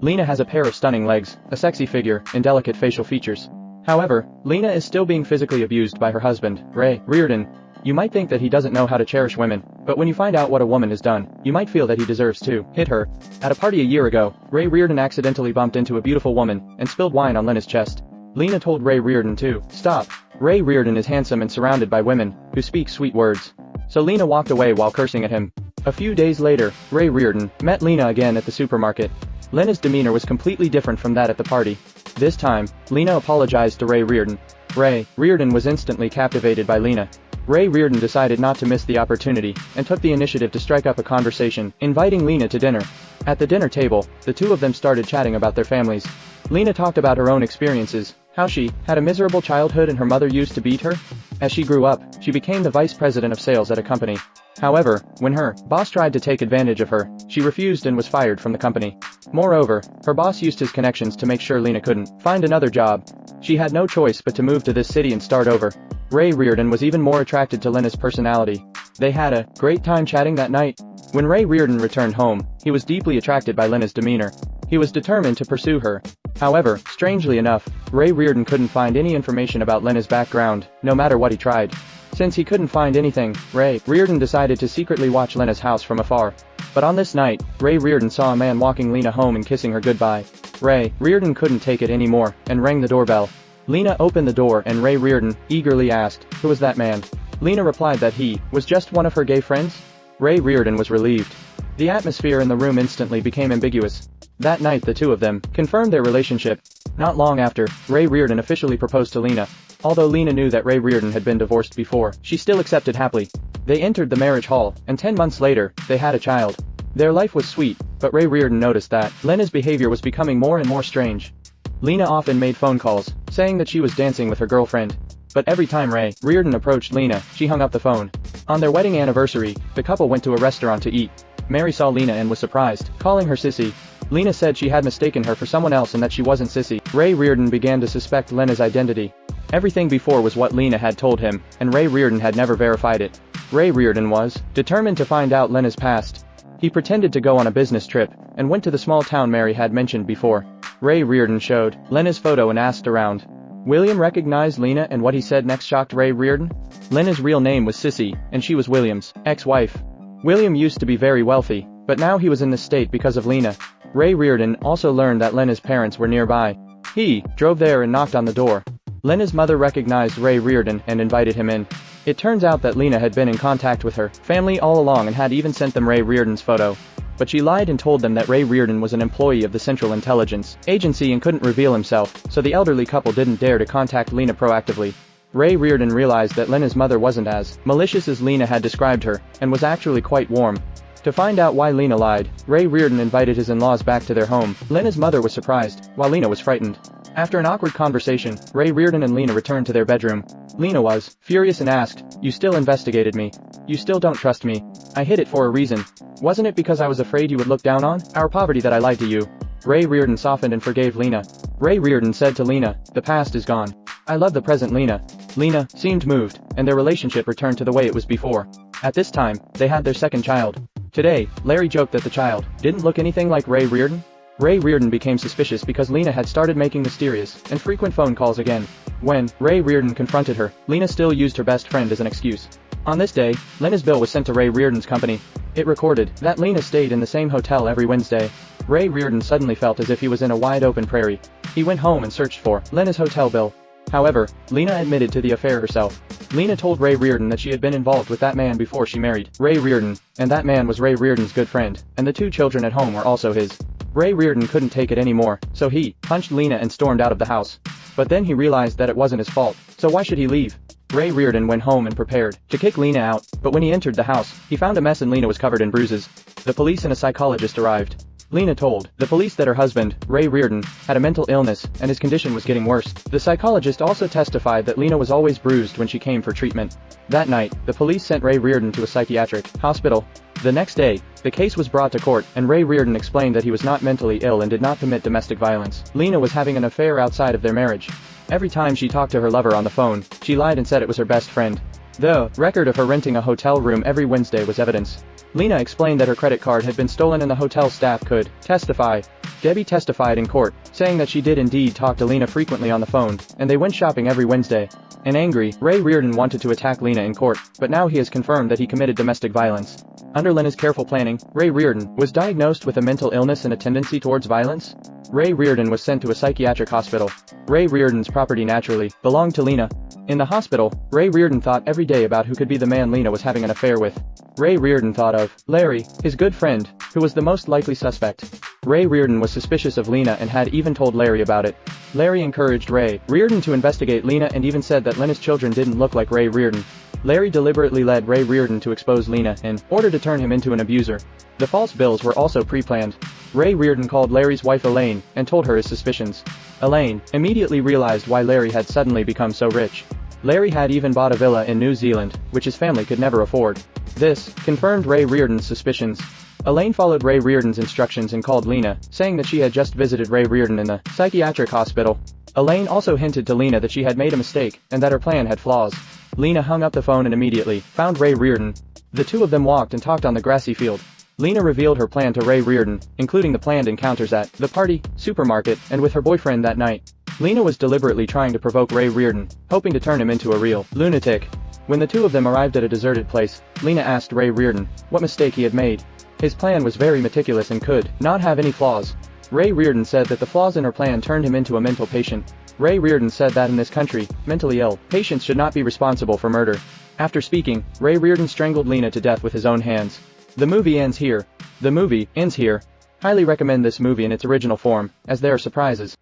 Lena has a pair of stunning legs, a sexy figure, and delicate facial features. However, Lena is still being physically abused by her husband, Ray Reardon. You might think that he doesn't know how to cherish women, but when you find out what a woman has done, you might feel that he deserves to hit her. At a party a year ago, Ray Reardon accidentally bumped into a beautiful woman and spilled wine on Lena's chest. Lena told Ray Reardon to stop. Ray Reardon is handsome and surrounded by women who speak sweet words. So Lena walked away while cursing at him. A few days later, Ray Reardon met Lena again at the supermarket. Lena's demeanor was completely different from that at the party. This time, Lena apologized to Ray Reardon. Ray Reardon was instantly captivated by Lena. Ray Reardon decided not to miss the opportunity and took the initiative to strike up a conversation, inviting Lena to dinner. At the dinner table, the two of them started chatting about their families. Lena talked about her own experiences, how she had a miserable childhood and her mother used to beat her. As she grew up, she became the vice president of sales at a company. However, when her boss tried to take advantage of her, she refused and was fired from the company. Moreover, her boss used his connections to make sure Lena couldn't find another job. She had no choice but to move to this city and start over. Ray Reardon was even more attracted to Lena's personality. They had a great time chatting that night. When Ray Reardon returned home, he was deeply attracted by Lena's demeanor. He was determined to pursue her. However, strangely enough, Ray Reardon couldn't find any information about Lena's background, no matter what he tried. Since he couldn't find anything, Ray Reardon decided to secretly watch Lena's house from afar. But on this night, Ray Reardon saw a man walking Lena home and kissing her goodbye. Ray Reardon couldn't take it anymore and rang the doorbell. Lena opened the door and Ray Reardon eagerly asked, "Who was that man?" Lena replied that he was just one of her gay friends. Ray Reardon was relieved. The atmosphere in the room instantly became ambiguous. That night the two of them confirmed their relationship. Not long after, Ray Reardon officially proposed to Lena. Although Lena knew that Ray Reardon had been divorced before, she still accepted happily. They entered the marriage hall, and 10 months later, they had a child. Their life was sweet, but Ray Reardon noticed that Lena's behavior was becoming more and more strange. Lena often made phone calls, saying that she was dancing with her girlfriend. But every time Ray Reardon approached Lena, she hung up the phone. On their wedding anniversary, the couple went to a restaurant to eat. Mary saw Lena and was surprised, calling her sissy. Lena said she had mistaken her for someone else and that she wasn't sissy. Ray Reardon began to suspect Lena's identity. Everything before was what Lena had told him, and Ray Reardon had never verified it. Ray Reardon was determined to find out Lena's past. He pretended to go on a business trip, and went to the small town Mary had mentioned before. Ray Reardon showed Lena's photo and asked around. William recognized Lena, and what he said next shocked Ray Reardon. Lena's real name was Sissy, and she was William's ex-wife. William used to be very wealthy, but now he was in this state because of Lena. Ray Reardon also learned that Lena's parents were nearby. He drove there and knocked on the door. Lena's mother recognized Ray Reardon and invited him in. It turns out that Lena had been in contact with her family all along and had even sent them Ray Reardon's photo. But she lied and told them that Ray Reardon was an employee of the Central Intelligence Agency and couldn't reveal himself, so the elderly couple didn't dare to contact Lena proactively. Ray Reardon realized that Lena's mother wasn't as malicious as Lena had described her, and was actually quite warm. To find out why Lena lied, Ray Reardon invited his in-laws back to their home. Lena's mother was surprised, while Lena was frightened. After an awkward conversation, Ray Reardon and Lena returned to their bedroom. Lena was furious and asked, "You still investigated me. You still don't trust me. I hid it for a reason. Wasn't it because I was afraid you would look down on our poverty that I lied to you?" Ray Reardon softened and forgave Lena. Ray Reardon said to Lena, "The past is gone. I love the present, Lena." Lena seemed moved, and their relationship returned to the way it was before. At this time, they had their second child. Today, Larry joked that the child didn't look anything like Ray Reardon. Ray Reardon became suspicious because Lena had started making mysterious and frequent phone calls again. When Ray Reardon confronted her, Lena still used her best friend as an excuse. On this day, Lena's bill was sent to Ray Reardon's company. It recorded that Lena stayed in the same hotel every Wednesday. Ray Reardon suddenly felt as if he was in a wide-open prairie. He went home and searched for Lena's hotel bill. However, Lena admitted to the affair herself. Lena told Ray Reardon that she had been involved with that man before she married Ray Reardon, and that man was Ray Reardon's good friend, and the two children at home were also his. Ray Reardon couldn't take it anymore, so he punched Lena and stormed out of the house. But then he realized that it wasn't his fault, so why should he leave? Ray Reardon went home and prepared to kick Lena out, but when he entered the house, he found a mess and Lena was covered in bruises. The police and a psychologist arrived. Lena told the police that her husband, Ray Reardon, had a mental illness, and his condition was getting worse. The psychologist also testified that Lena was always bruised when she came for treatment. That night, the police sent Ray Reardon to a psychiatric hospital. The next day, the case was brought to court, and Ray Reardon explained that he was not mentally ill and did not commit domestic violence. Lena was having an affair outside of their marriage. Every time she talked to her lover on the phone, she lied and said it was her best friend. The record of her renting a hotel room every Wednesday was evidence. Lena explained that her credit card had been stolen and the hotel staff could testify. Debbie testified in court, saying that she did indeed talk to Lena frequently on the phone, and they went shopping every Wednesday. And angry, Ray Reardon wanted to attack Lena in court, but now he has confirmed that he committed domestic violence. Under Lena's careful planning, Ray Reardon was diagnosed with a mental illness and a tendency towards violence. Ray Reardon was sent to a psychiatric hospital. Ray Reardon's property naturally belonged to Lena. In the hospital, Ray Reardon thought every day about who could be the man Lena was having an affair with. Ray Reardon thought of Larry, his good friend, who was the most likely suspect. Ray Reardon was suspicious of Lena and had even told Larry about it. Larry encouraged Ray Reardon to investigate Lena and even said that Lena's children didn't look like Ray Reardon. Larry deliberately led Ray Reardon to expose Lena in order to turn him into an abuser. The false bills were also pre-planned. Ray Reardon called Larry's wife Elaine and told her his suspicions. Elaine immediately realized why Larry had suddenly become so rich. Larry had even bought a villa in New Zealand, which his family could never afford. This confirmed Ray Reardon's suspicions. Elaine followed Ray Reardon's instructions and called Lena, saying that she had just visited Ray Reardon in the psychiatric hospital. Elaine also hinted to Lena that she had made a mistake and that her plan had flaws. Lena hung up the phone and immediately found Ray Reardon. The two of them walked and talked on the grassy field. Lena revealed her plan to Ray Reardon, including the planned encounters at the party, supermarket, and with her boyfriend that night. Lena was deliberately trying to provoke Ray Reardon, hoping to turn him into a real lunatic. When the two of them arrived at a deserted place, Lena asked Ray Reardon what mistake he had made. His plan was very meticulous and could not have any flaws. Ray Reardon said that the flaws in her plan turned him into a mental patient. Ray Reardon said that in this country, mentally ill patients should not be responsible for murder. After speaking, Ray Reardon strangled Lena to death with his own hands. The movie ends here. Highly recommend this movie in its original form, as there are surprises.